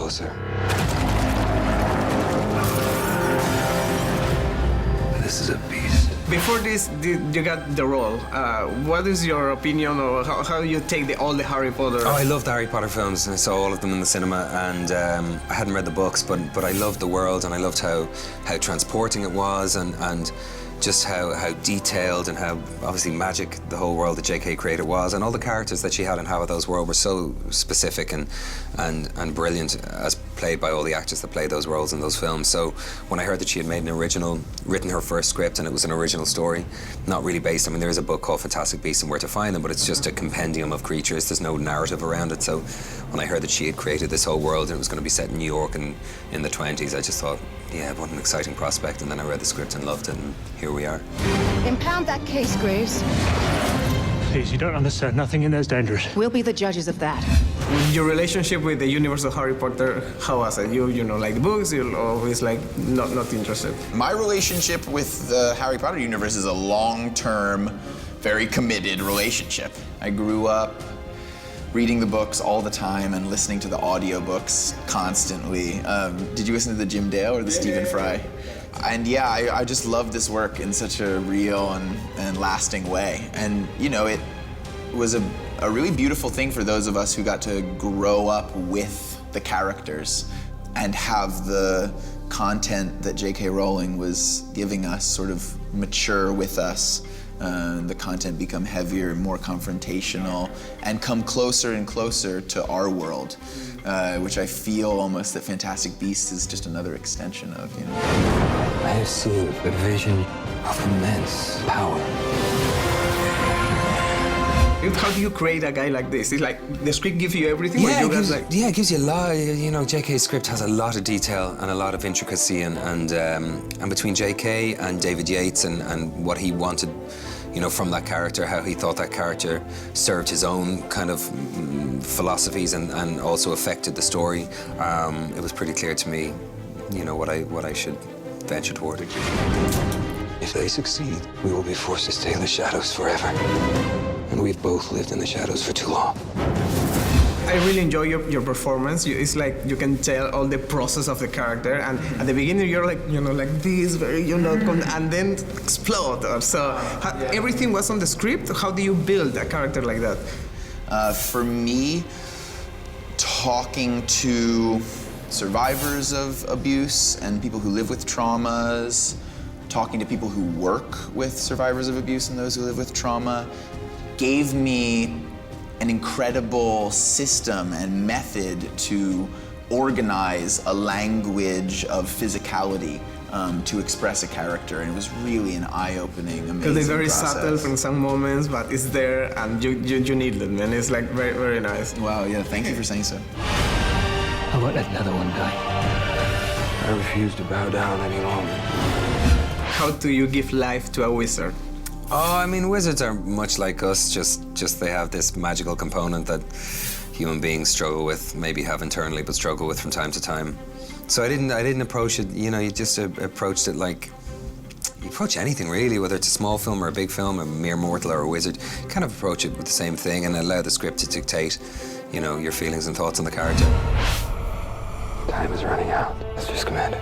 closer. This is a beast. Before this, you got the role. What is your opinion, or how you take all the Harry Potter? Oh, I love the Harry Potter films. I saw all of them in the cinema, and I hadn't read the books, but I loved the world, and I loved how transporting it was, and just how detailed and how obviously magic the whole world that J.K. created was, and all the characters that she had in How Those World were so specific and brilliant, as played by all the actors that played those roles in those films. So when I heard that she had made an original, written her first script, and it was an original story, not really based, I mean, there is a book called Fantastic Beasts and Where to Find Them, but it's just a compendium of creatures. There's no narrative around it. So when I heard that she had created this whole world and it was going to be set in New York and in the 20s, I just thought, yeah, what an exciting prospect. And then I read the script and loved it, and here we are. Impound that case, Graves. Please, you don't understand. Nothing in there is dangerous. We'll be the judges of that. Your relationship with the universe of Harry Potter, how was it? You know, like the books, you're always like not interested. My relationship with the Harry Potter universe is a long-term, very committed relationship. I grew up reading the books all the time and listening to the audiobooks constantly. Did you listen to the Jim Dale or the Stephen Fry? And yeah, I just love this work in such a real and lasting way. And you know, it was a really beautiful thing for those of us who got to grow up with the characters and have the content that J.K. Rowling was giving us sort of mature with us. The content become heavier, more confrontational, and come closer and closer to our world, which I feel almost that Fantastic Beasts is just another extension of, you know. I have seen a vision of immense power. How do you create a guy like this? It's like the script gives you everything? Yeah, it gives you a lot. You know, J.K.'s script has a lot of detail and a lot of intricacy, and between J.K. and David Yates and what he wanted, you know, from that character, how he thought that character served his own kind of philosophies and also affected the story. It was pretty clear to me, you know, what I should venture toward. If they succeed, we will be forced to stay in the shadows forever. And we've both lived in the shadows for too long. I really enjoy your performance. It's like you can tell all the process of the character, and at the beginning you're like, you know, like this, very, you know, and then explode. So everything was on the script. How do you build a character like that? For me, talking to survivors of abuse and people who live with traumas, talking to people who work with survivors of abuse and those who live with trauma, gave me an incredible system and method to organize a language of physicality to express a character, and it was really an eye-opening, amazing Because it's very process. subtle from some moments, but it's there, and you need it, man. It's like very, very nice. Wow, yeah, thank you for saying so. I won't let another one die. I refuse to bow down any longer. How do you give life to a wizard? Oh, I mean, wizards are much like us, just they have this magical component that human beings struggle with, maybe have internally, but struggle with from time to time. So I didn't approach it, you know, you just approached it like, you approach anything really, whether it's a small film or a big film, a mere mortal or a wizard, you kind of approach it with the same thing and allow the script to dictate, you know, your feelings and thoughts on the character. Time is running out, as just commanded.